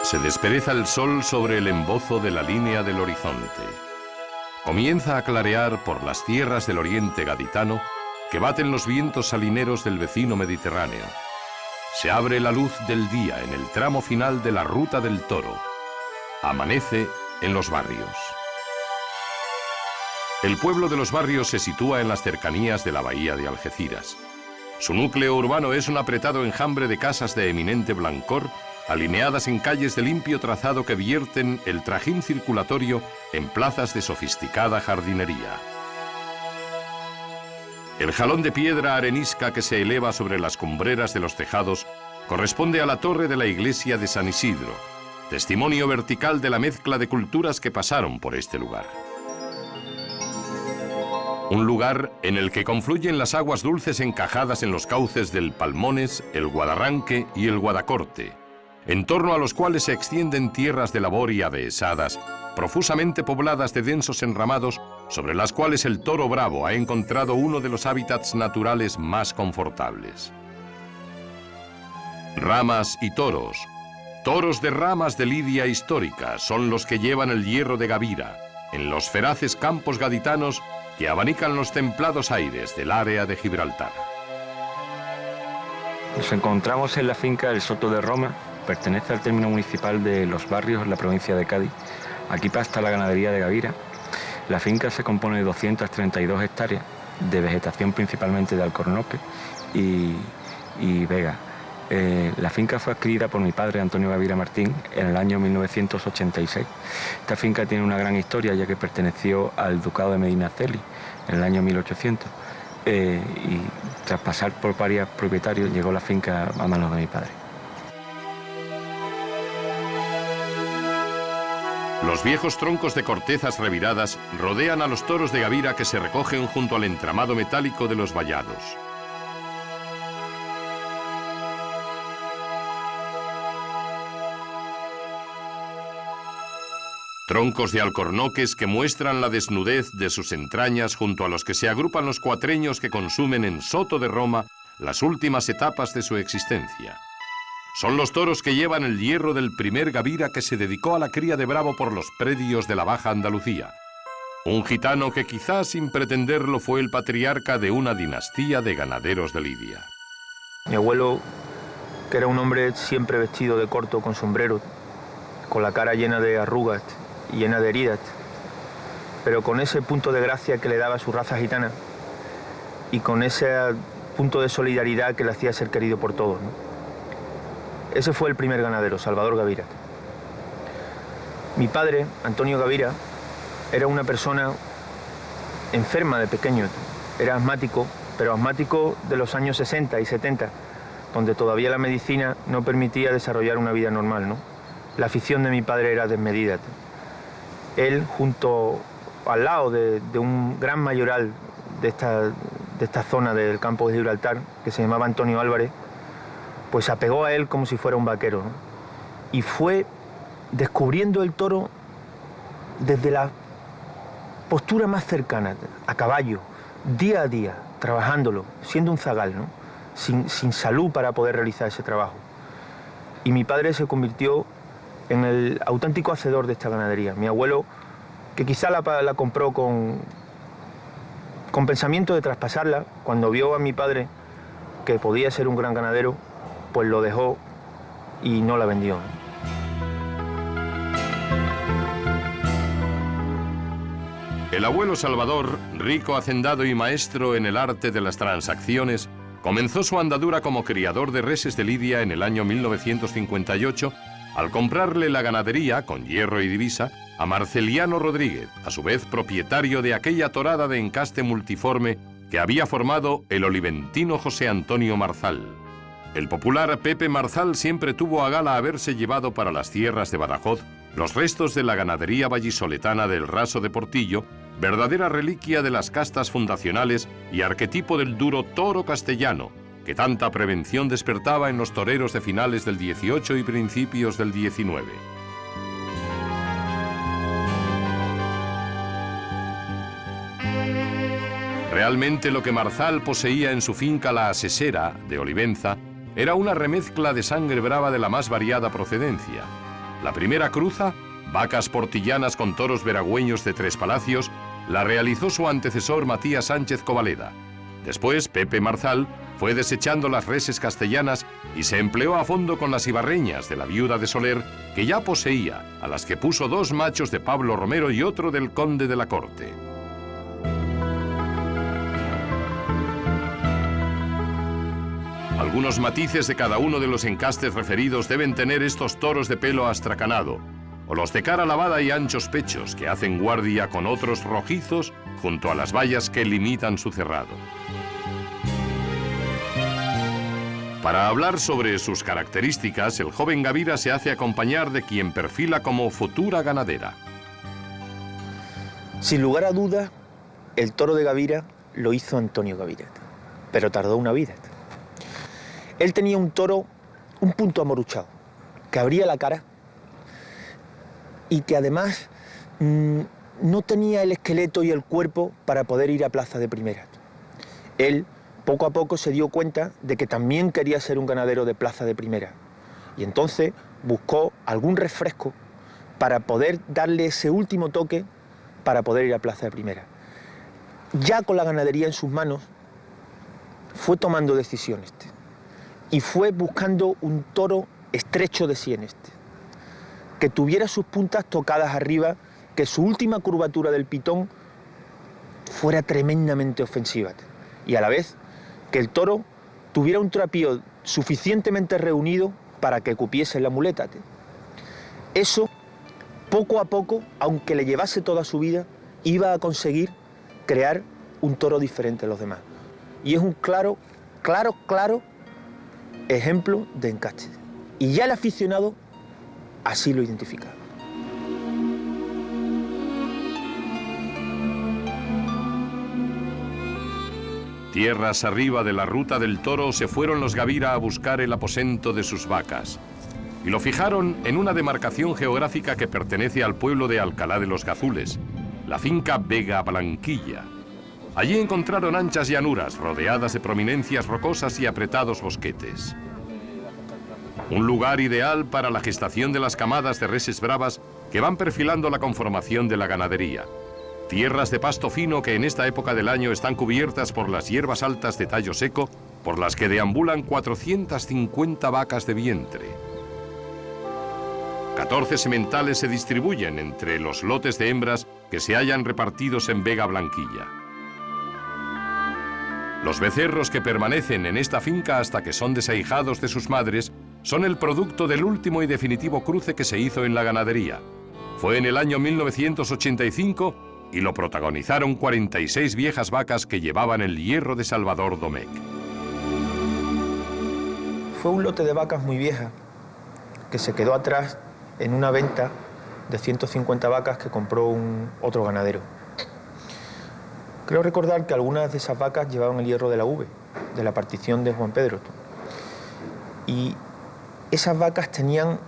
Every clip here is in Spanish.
Se despereza el sol sobre el embozo de la línea del horizonte. Comienza a clarear por las tierras del oriente gaditano que baten los vientos salineros del vecino Mediterráneo. Se abre la luz del día en el tramo final de la Ruta del Toro. Amanece en Los Barrios. El pueblo de Los Barrios se sitúa en las cercanías de la bahía de Algeciras. Su núcleo urbano es un apretado enjambre de casas de eminente blancor, alineadas en calles de limpio trazado que vierten el trajín circulatorio en plazas de sofisticada jardinería. El jalón de piedra arenisca que se eleva sobre las cumbreras de los tejados corresponde a la torre de la iglesia de San Isidro, testimonio vertical de la mezcla de culturas que pasaron por este lugar. Un lugar en el que confluyen las aguas dulces encajadas en los cauces del Palmones, el Guadarranque y el Guadacorte, en torno a los cuales se extienden tierras de labor y adehesadas, profusamente pobladas de densos enramados, sobre las cuales el toro bravo ha encontrado uno de los hábitats naturales más confortables. Ramas y toros. Toros de ramas de lidia histórica son los que llevan el hierro de Gavira, en los feraces campos gaditanos que abanican los templados aires del área de Gibraltar. Nos encontramos en la finca del Soto de Roma, pertenece al término municipal de Los Barrios, en la provincia de Cádiz. Aquí pasta la ganadería de Gavira. La finca se compone de 232 hectáreas, de vegetación principalmente de alcornoque y vega. La finca fue adquirida por mi padre, Antonio Gavira Martín, en el año 1986. Esta finca tiene una gran historia, ya que perteneció al Ducado de Medinaceli en el año 1800. Y tras pasar por varios propietarios, llegó la finca a manos de mi padre. Los viejos troncos de cortezas reviradas rodean a los toros de Gavira que se recogen junto al entramado metálico de los vallados. Troncos de alcornoques que muestran la desnudez de sus entrañas junto a los que se agrupan los cuatreños que consumen en Soto de Roma las últimas etapas de su existencia. Son los toros que llevan el hierro del primer Gavira que se dedicó a la cría de bravo por los predios de la Baja Andalucía. Un gitano que quizás sin pretenderlo fue el patriarca de una dinastía de ganaderos de Lidia. Mi abuelo, que era un hombre siempre vestido de corto con sombrero, con la cara llena de arrugas y llena de heridas, pero con ese punto de gracia que le daba su raza gitana y con ese punto de solidaridad que le hacía ser querido por todos, ¿no? Ese fue el primer ganadero, Salvador Gavira. Mi padre, Antonio Gavira, era una persona enferma de pequeño. Era asmático, pero asmático de los años 60 y 70, donde todavía la medicina no permitía desarrollar una vida normal, ¿no? La afición de mi padre era desmedida. Él, al lado de un gran mayoral de esta zona del campo de Gibraltar, que se llamaba Antonio Álvarez, pues se apegó a él como si fuera un vaquero, ¿no? Y fue descubriendo el toro desde la postura más cercana, a caballo, día a día, trabajándolo, siendo un zagal, ¿no? Sin salud para poder realizar ese trabajo. Y mi padre se convirtió en el auténtico hacedor de esta ganadería. Mi abuelo, que quizá la compró con pensamiento de traspasarla, cuando vio a mi padre que podía ser un gran ganadero, pues lo dejó y no la vendió. El abuelo Salvador, rico hacendado y maestro en el arte de las transacciones, comenzó su andadura como criador de reses de Lidia en el año 1958 al comprarle la ganadería, con hierro y divisa, a Marceliano Rodríguez, a su vez propietario de aquella torada de encaste multiforme que había formado el oliventino José Antonio Marzal. El popular Pepe Marzal siempre tuvo a gala haberse llevado para las tierras de Badajoz los restos de la ganadería vallisoletana del Raso de Portillo, verdadera reliquia de las castas fundacionales y arquetipo del duro toro castellano, que tanta prevención despertaba en los toreros de finales del 18 y principios del 19. Realmente lo que Marzal poseía en su finca La Asesera, de Olivenza, era una remezcla de sangre brava de la más variada procedencia. La primera cruza, vacas portillanas con toros veragüeños de Tres Palacios, la realizó su antecesor Matías Sánchez Covaleda. Después, Pepe Marzal fue desechando las reses castellanas y se empleó a fondo con las ibarreñas de la viuda de Soler, que ya poseía, a las que puso 2 machos de Pablo Romero y otro del conde de la Corte. Algunos matices de cada uno de los encastes referidos deben tener estos toros de pelo astracanado, o los de cara lavada y anchos pechos, que hacen guardia con otros rojizos junto a las vallas que limitan su cerrado. Para hablar sobre sus características, el joven Gavira se hace acompañar de quien perfila como futura ganadera. Sin lugar a dudas, el toro de Gavira lo hizo Antonio Gavira, pero tardó una vida. Él tenía un toro, un punto amoruchado, que abría la cara y que además no tenía el esqueleto y el cuerpo para poder ir a plaza de primera. Él poco a poco se dio cuenta de que también quería ser un ganadero de plaza de primera y entonces buscó algún refresco para poder darle ese último toque para poder ir a plaza de primera. Ya con la ganadería en sus manos, fue tomando decisiones y fue buscando un toro estrecho de sienes, que tuviera sus puntas tocadas arriba, que su última curvatura del pitón fuera tremendamente ofensiva y a la vez que el toro tuviera un trapío suficientemente reunido para que cupiese la muleta. Eso, poco a poco, aunque le llevase toda su vida, iba a conseguir crear un toro diferente a los demás. Y es un claro ejemplo de encaste. Y ya el aficionado así lo identifica. Tierras arriba de la ruta del toro se fueron los Gavira a buscar el aposento de sus vacas. Y lo fijaron en una demarcación geográfica que pertenece al pueblo de Alcalá de los Gazules, la finca Vega Blanquilla. Allí encontraron anchas llanuras rodeadas de prominencias rocosas y apretados bosquetes. Un lugar ideal para la gestación de las camadas de reses bravas que van perfilando la conformación de la ganadería. Tierras de pasto fino que en esta época del año están cubiertas por las hierbas altas de tallo seco, por las que deambulan 450 vacas de vientre. 14 sementales se distribuyen entre los lotes de hembras que se hallan repartidos en Vega Blanquilla. Los becerros que permanecen en esta finca hasta que son desahijados de sus madres son el producto del último y definitivo cruce que se hizo en la ganadería. Fue en el año 1985 y lo protagonizaron 46 viejas vacas que llevaban el hierro de Salvador Domecq. Fue un lote de vacas muy viejas que se quedó atrás en una venta de 150 vacas que compró otro ganadero. Creo recordar que algunas de esas vacas llevaban el hierro de la V, de la partición de Juan Pedro. Y esas vacas tenían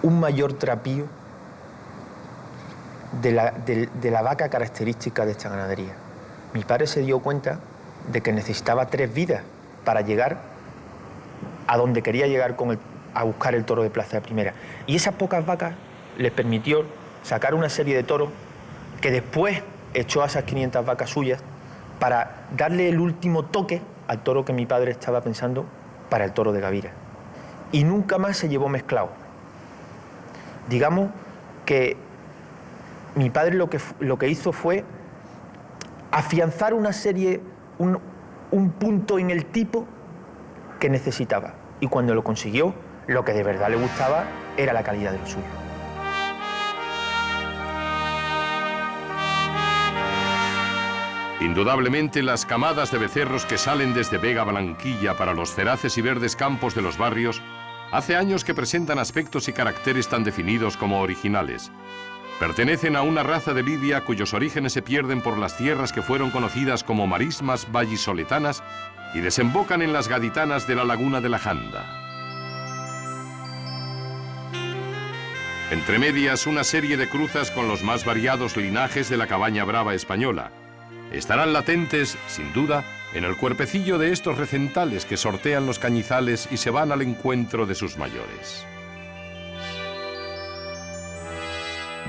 un mayor trapío de la vaca característica de esta ganadería. Mi padre se dio cuenta de que necesitaba 3 vidas para llegar a donde quería llegar a buscar el toro de plaza de primera. Y esas pocas vacas les permitió sacar una serie de toros que después echó a esas 500 vacas suyas para darle el último toque al toro que mi padre estaba pensando para el toro de Gavira. Y nunca más se llevó mezclado. Digamos que mi padre lo que hizo fue afianzar una serie, un punto en el tipo que necesitaba. Y cuando lo consiguió, lo que de verdad le gustaba era la calidad de lo suyo. Indudablemente, las camadas de becerros que salen desde Vega Blanquilla para los feraces y verdes campos de los barrios, hace años que presentan aspectos y caracteres tan definidos como originales. Pertenecen a una raza de lidia cuyos orígenes se pierden por las tierras que fueron conocidas como marismas vallisoletanas y desembocan en las gaditanas de la laguna de la Janda. Entre medias, una serie de cruzas con los más variados linajes de la cabaña brava española. Estarán latentes, sin duda, en el cuerpecillo de estos recentales que sortean los cañizales y se van al encuentro de sus mayores.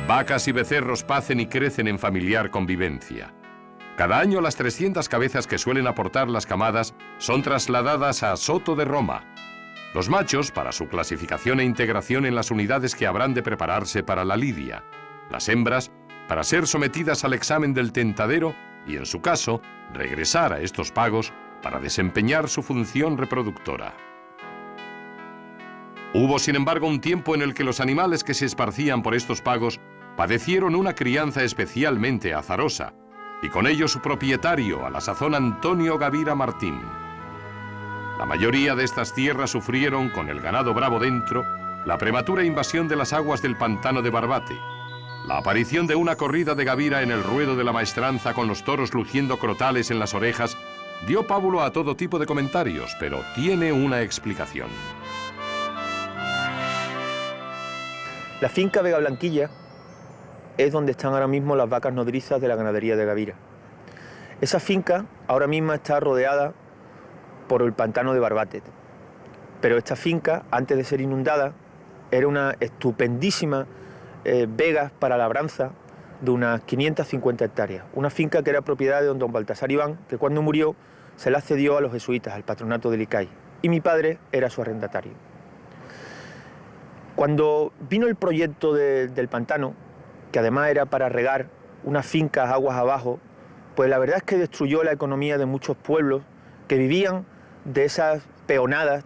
Vacas y becerros pacen y crecen en familiar convivencia. Cada año las 300 cabezas que suelen aportar las camadas son trasladadas a Soto de Roma. Los machos para su clasificación e integración en las unidades que habrán de prepararse para la lidia. Las hembras para ser sometidas al examen del tentadero y, en su caso, regresar a estos pagos para desempeñar su función reproductora. Hubo, sin embargo, un tiempo en el que los animales que se esparcían por estos pagos padecieron una crianza especialmente azarosa, y con ello su propietario, a la sazón Antonio Gavira Martín. La mayoría de estas tierras sufrieron, con el ganado bravo dentro, la prematura invasión de las aguas del pantano de Barbate. La aparición de una corrida de Gavira en el ruedo de la maestranza con los toros luciendo crotales en las orejas dio pábulo a todo tipo de comentarios, pero tiene una explicación. La finca Vega Blanquilla es donde están ahora mismo las vacas nodrizas de la ganadería de Gavira. Esa finca ahora mismo está rodeada por el pantano de Barbate, pero esta finca, antes de ser inundada, era una estupendísima vega para labranza de unas 550 hectáreas. Una finca que era propiedad de don Baltasar Iván, que cuando murió se la cedió a los jesuitas, al patronato del ICAI, y mi padre era su arrendatario. Cuando vino el proyecto del pantano, que además era para regar unas fincas aguas abajo, pues la verdad es que destruyó la economía de muchos pueblos que vivían de esas peonadas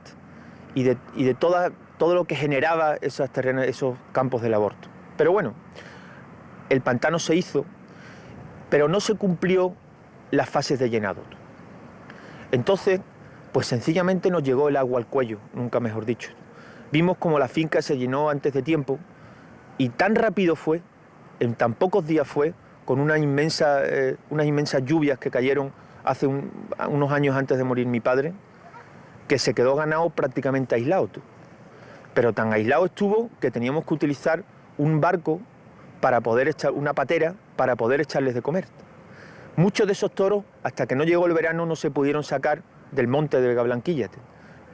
y de todo lo que generaba esos terrenos, esos campos del aborto. Pero bueno, el pantano se hizo, pero no se cumplió las fases de llenado. Entonces, pues sencillamente nos llegó el agua al cuello, nunca mejor dicho. Vimos como la finca se llenó antes de tiempo y tan rápido fue, en tan pocos días fue, con unas inmensas lluvias que cayeron hace unos años antes de morir mi padre, que se quedó ganado prácticamente aislado. Pero tan aislado estuvo que teníamos que utilizar un barco para poder echar, una patera, para poder echarles de comer. Muchos de esos toros, hasta que no llegó el verano, no se pudieron sacar del monte de Vega Blanquilla.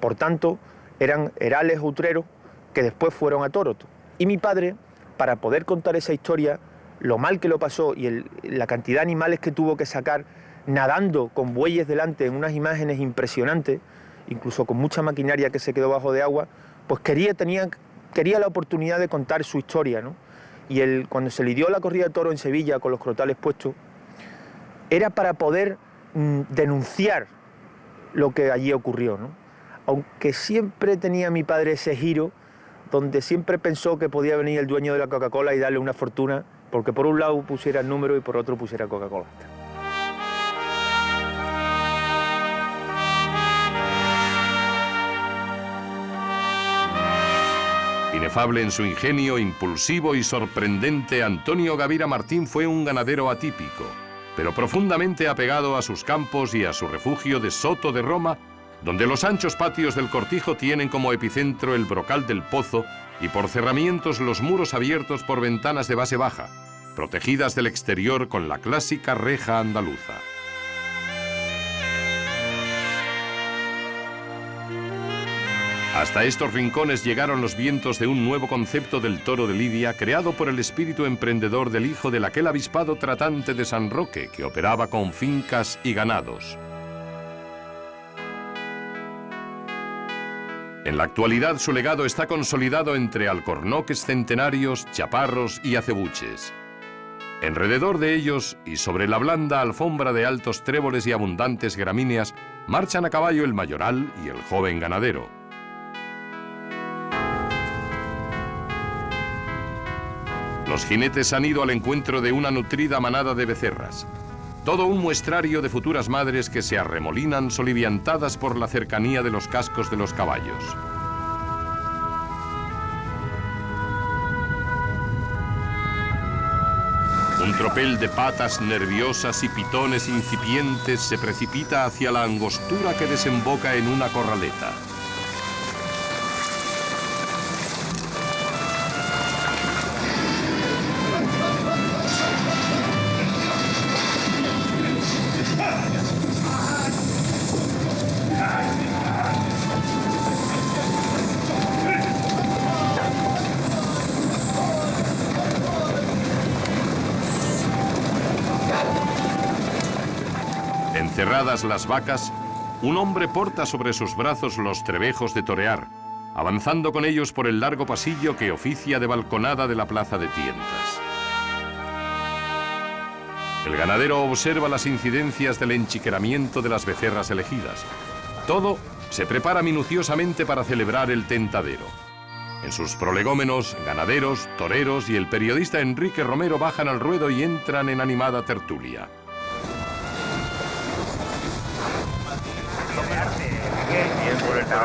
Por tanto, eran herales outreros que después fueron a toros. Y mi padre, para poder contar esa historia, lo mal que lo pasó y la cantidad de animales que tuvo que sacar nadando con bueyes delante en unas imágenes impresionantes, incluso con mucha maquinaria que se quedó bajo de agua, pues quería la oportunidad de contar su historia, ¿no? Y cuando se lidió la corrida de toro en Sevilla con los crotales puestos, era para poder denunciar lo que allí ocurrió, ¿no? Aunque siempre tenía mi padre ese giro, donde siempre pensó que podía venir el dueño de la Coca-Cola y darle una fortuna, porque por un lado pusiera el número y por otro pusiera Coca-Cola. Inefable en su ingenio, impulsivo y sorprendente, Antonio Gavira Martín fue un ganadero atípico, pero profundamente apegado a sus campos y a su refugio de Soto de Roma, donde los anchos patios del Cortijo tienen como epicentro el brocal del Pozo y por cerramientos los muros abiertos por ventanas de base baja, protegidas del exterior con la clásica reja andaluza. Hasta estos rincones llegaron los vientos de un nuevo concepto del toro de lidia creado por el espíritu emprendedor del hijo del aquel avispado tratante de San Roque que operaba con fincas y ganados. En la actualidad su legado está consolidado entre alcornoques centenarios, chaparros y acebuches. Alrededor de ellos y sobre la blanda alfombra de altos tréboles y abundantes gramíneas marchan a caballo el mayoral y el joven ganadero. Los jinetes han ido al encuentro de una nutrida manada de becerras. Todo un muestrario de futuras madres que se arremolinan soliviantadas por la cercanía de los cascos de los caballos. Un tropel de patas nerviosas y pitones incipientes se precipita hacia la angostura que desemboca en una corraleta. Encerradas las vacas, un hombre porta sobre sus brazos los trebejos de torear, avanzando con ellos por el largo pasillo que oficia de balconada de la plaza de tientas. El ganadero observa las incidencias del enchiqueramiento de las becerras elegidas. Todo se prepara minuciosamente para celebrar el tentadero. En sus prolegómenos, ganaderos, toreros y el periodista Enrique Romero bajan al ruedo y entran en animada tertulia.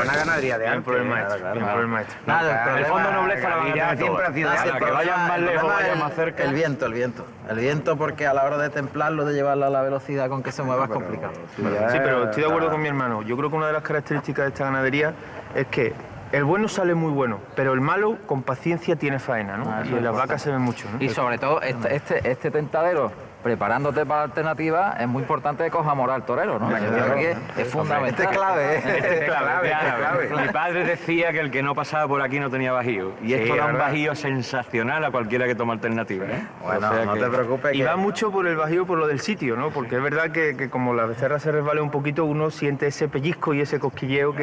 Una ganadería de arte. Por el maestro. Nada, el fondo nobleza la ganadería siempre ha sido de que vayan más lejos, vayan más cerca. El viento, porque a la hora de templarlo, de llevarlo a la velocidad con que se mueva es complicado. Sí, pero estoy de acuerdo con mi hermano. Yo creo que una de las características de esta ganadería es que el bueno sale muy bueno, pero el malo con paciencia tiene faena, ¿no? Y en las vacas se ve mucho, ¿no? Y sobre todo este tentadero, preparándote para la alternativa, es muy importante que coja moral torero, ¿no? Yo creo que es fundamental. Este es clave, ¿eh? Este es clave. Mi padre decía que el que no pasaba por aquí no tenía bajío. Y esto da un bajío sensacional a cualquiera que toma alternativa, ¿eh? Bueno, o sea no te preocupes. Y va mucho por el bajío, por lo del sitio, ¿no? Porque es verdad que como la becerra se resbale un poquito, uno siente ese pellizco y ese cosquilleo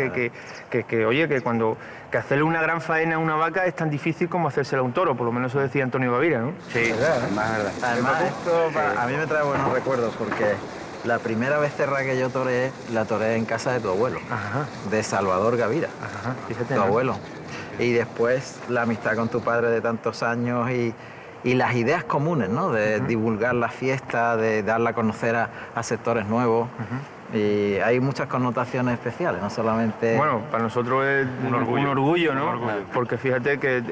oye, que cuando hacerle una gran faena a una vaca es tan difícil como hacérsela a un toro, por lo menos eso decía Antonio Gavira, ¿no? Sí, además esto a mí me trae buenos recuerdos porque la primera becerra que yo toreé, la toreé en casa de tu abuelo, de Salvador Gavira, Fíjate, tu abuelo. Y después la amistad con tu padre de tantos años y las ideas comunes, ¿no? De divulgar la fiesta, de darla a conocer a sectores nuevos. Y hay muchas connotaciones especiales, no solamente... Bueno, para nosotros es un orgullo, ¿no? Porque fíjate que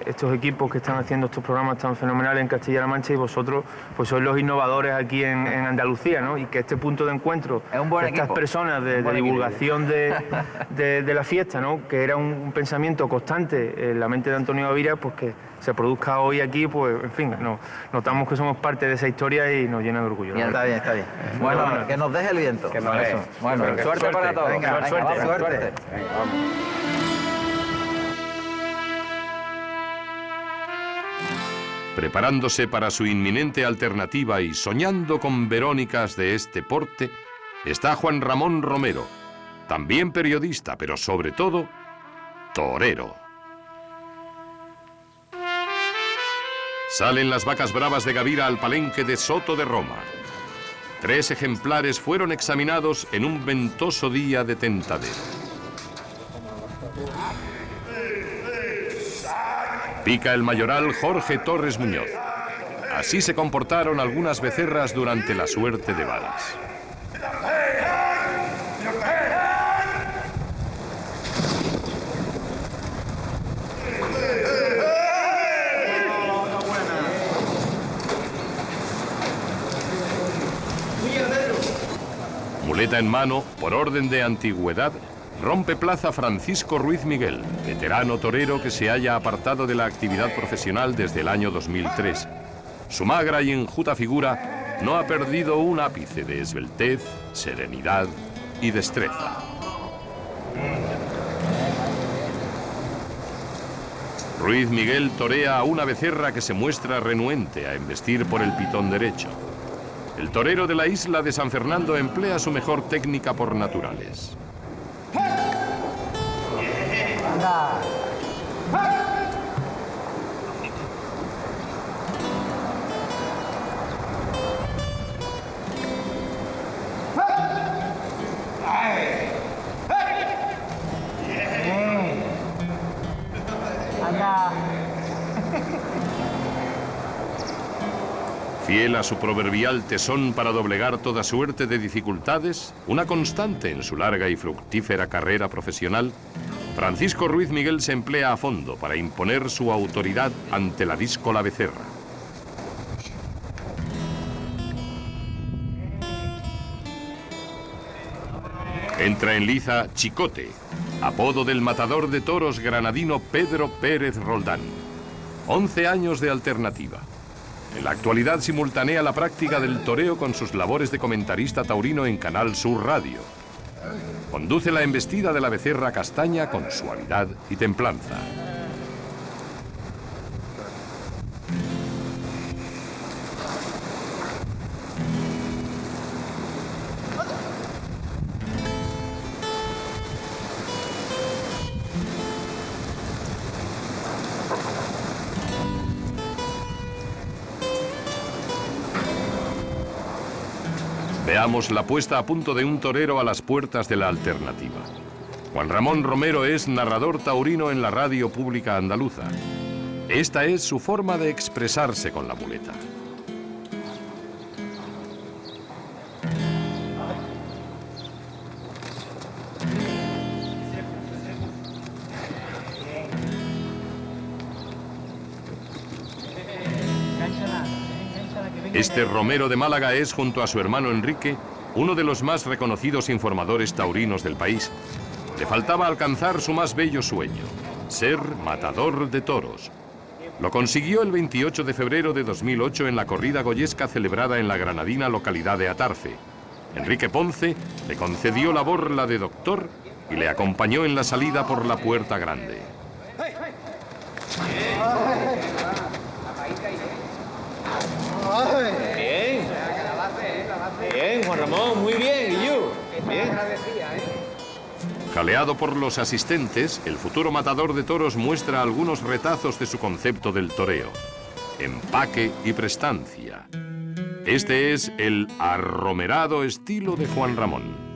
estos equipos que están haciendo estos programas tan fenomenales en Castilla-La Mancha y vosotros pues sois los innovadores aquí en Andalucía, ¿no? Y que este punto de encuentro es un buen de estas equipo. personas de divulgación de la fiesta, ¿no? Que era un pensamiento constante en la mente de Antonio Gavira, pues que se produzca hoy aquí, pues en fin, notamos que somos parte de esa historia y nos llena de orgullo. Bien, está bien. Bueno, que nos deje el viento. Bueno, suerte para todos. Venga, suerte. Preparándose para su inminente alternativa y soñando con verónicas de este porte, está Juan Ramón Romero, también periodista, pero sobre todo, torero. Salen las vacas bravas de Gavira al palenque de Soto de Roma. 3 ejemplares fueron examinados en un ventoso día de tentadero. Pica el mayoral Jorge Torres Muñoz. Así se comportaron algunas becerras durante la suerte de balas. Muleta en mano, por orden de antigüedad, rompe plaza Francisco Ruiz Miguel, veterano torero que se haya apartado de la actividad profesional desde el año 2003. Su magra y enjuta figura no ha perdido un ápice de esbeltez, serenidad y destreza. Ruiz Miguel torea a una becerra que se muestra renuente a embestir por el pitón derecho. El torero de la isla de San Fernando emplea su mejor técnica por naturales. Fiel a su proverbial tesón para doblegar toda suerte de dificultades, una constante en su larga y fructífera carrera profesional, Francisco Ruiz Miguel se emplea a fondo para imponer su autoridad ante la díscola becerra. Entra en liza Chicote, apodo del matador de toros granadino Pedro Pérez Roldán. 11 años de alternativa. En la actualidad simultanea la práctica del toreo con sus labores de comentarista taurino en Canal Sur Radio. Conduce la embestida de la becerra castaña con suavidad y templanza. Veamos la puesta a punto de un torero a las puertas de la alternativa. Juan Ramón Romero es narrador taurino en la radio pública andaluza. Esta es su forma de expresarse con la muleta. Este Romero de Málaga es, junto a su hermano Enrique, uno de los más reconocidos informadores taurinos del país. Le faltaba alcanzar su más bello sueño, ser matador de toros. Lo consiguió el 28 de febrero de 2008 en la corrida goyesca celebrada en la granadina localidad de Atarfe. Enrique Ponce le concedió la borla de doctor y le acompañó en la salida por la Puerta Grande. Bien. Bien, Juan Ramón, muy bien. ¿Y yo? Bien. Jaleado por los asistentes, el futuro matador de toros muestra algunos retazos de su concepto del toreo. Empaque y prestancia. Este es el arromerado estilo de Juan Ramón.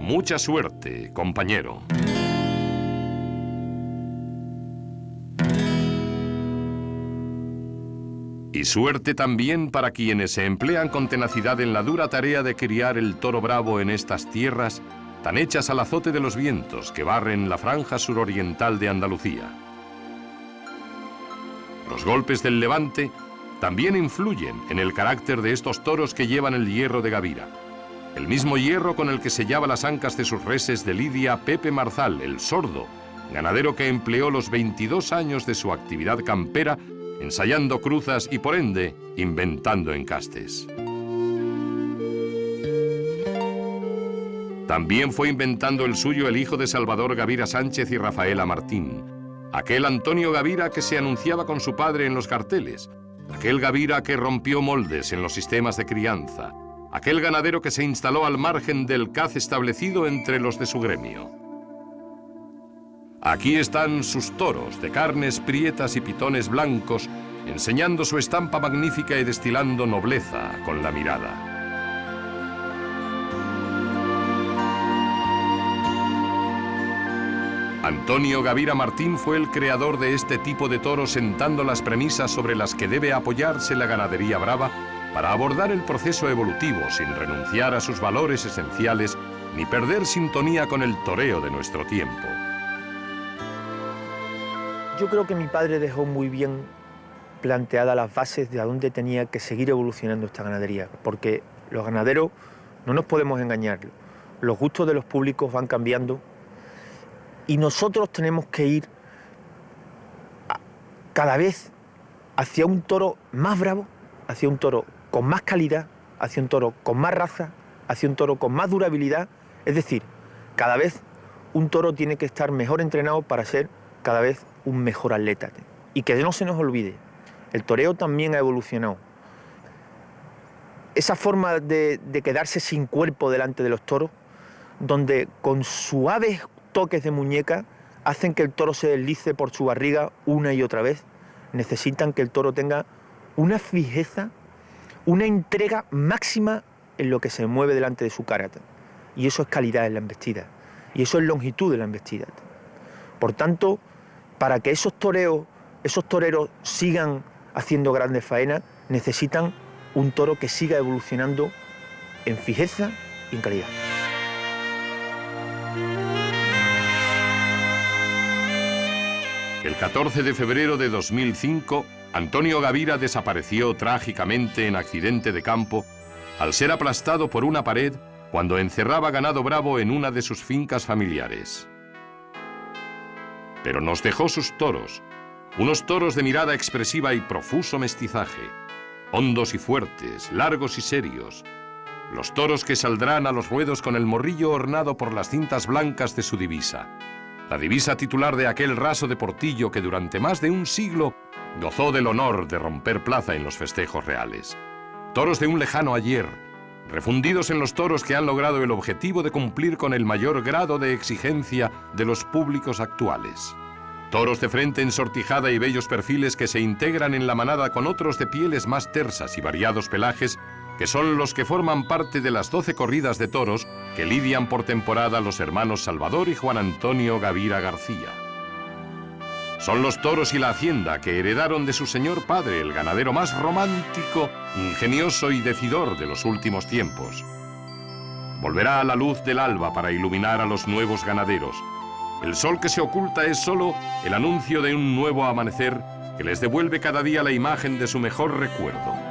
Mucha suerte, compañero. Y suerte también para quienes se emplean con tenacidad en la dura tarea de criar el toro bravo en estas tierras, tan hechas al azote de los vientos que barren la franja suroriental de Andalucía. Los golpes del levante también influyen en el carácter de estos toros que llevan el hierro de Gavira. El mismo hierro con el que sellaba las ancas de sus reses de lidia Pepe Marzal, el sordo, ganadero que empleó los 22 años de su actividad campera ensayando cruzas y, por ende, inventando encastes. También fue inventando el suyo el hijo de Salvador Gavira Sánchez y Rafaela Martín, aquel Antonio Gavira que se anunciaba con su padre en los carteles, aquel Gavira que rompió moldes en los sistemas de crianza, aquel ganadero que se instaló al margen del caz establecido entre los de su gremio. Aquí están sus toros, de carnes prietas y pitones blancos, enseñando su estampa magnífica y destilando nobleza con la mirada. Antonio Gavira Martín fue el creador de este tipo de toros, sentando las premisas sobre las que debe apoyarse la ganadería brava para abordar el proceso evolutivo sin renunciar a sus valores esenciales ni perder sintonía con el toreo de nuestro tiempo. Yo creo que mi padre dejó muy bien planteadas las bases de a dónde tenía que seguir evolucionando esta ganadería, porque los ganaderos, no nos podemos engañar, los gustos de los públicos van cambiando y nosotros tenemos que ir cada vez hacia un toro más bravo, hacia un toro con más calidad, hacia un toro con más raza, hacia un toro con más durabilidad. Es decir, cada vez un toro tiene que estar mejor entrenado para ser cada vez un mejor atleta. Y que no se nos olvide, el toreo también ha evolucionado. Esa forma de quedarse sin cuerpo delante de los toros, donde con suaves toques de muñeca hacen que el toro se deslice por su barriga una y otra vez, necesitan que el toro tenga una fijeza, una entrega máxima en lo que se mueve delante de su cara. Y eso es calidad en la embestida, y eso es longitud de la embestida. Por tanto, para que esos toreros sigan haciendo grandes faenas, necesitan un toro que siga evolucionando en fijeza y en calidad. El 14 de febrero de 2005, Antonio Gavira desapareció trágicamente en accidente de campo al ser aplastado por una pared cuando encerraba ganado bravo en una de sus fincas familiares. Pero nos dejó sus toros, unos toros de mirada expresiva y profuso mestizaje, hondos y fuertes, largos y serios, los toros que saldrán a los ruedos con el morrillo ornado por las cintas blancas de su divisa, la divisa titular de aquel raso de Portillo que durante más de un siglo gozó del honor de romper plaza en los festejos reales. Toros de un lejano ayer, refundidos en los toros que han logrado el objetivo de cumplir con el mayor grado de exigencia de los públicos actuales. Toros de frente ensortijada y bellos perfiles que se integran en la manada con otros de pieles más tersas y variados pelajes, que son los que forman parte de las 12 corridas de toros que lidian por temporada los hermanos Salvador y Juan Antonio Gavira García. Son los toros y la hacienda que heredaron de su señor padre, el ganadero más romántico, ingenioso y decidor de los últimos tiempos. Volverá a la luz del alba para iluminar a los nuevos ganaderos. El sol que se oculta es solo el anuncio de un nuevo amanecer que les devuelve cada día la imagen de su mejor recuerdo.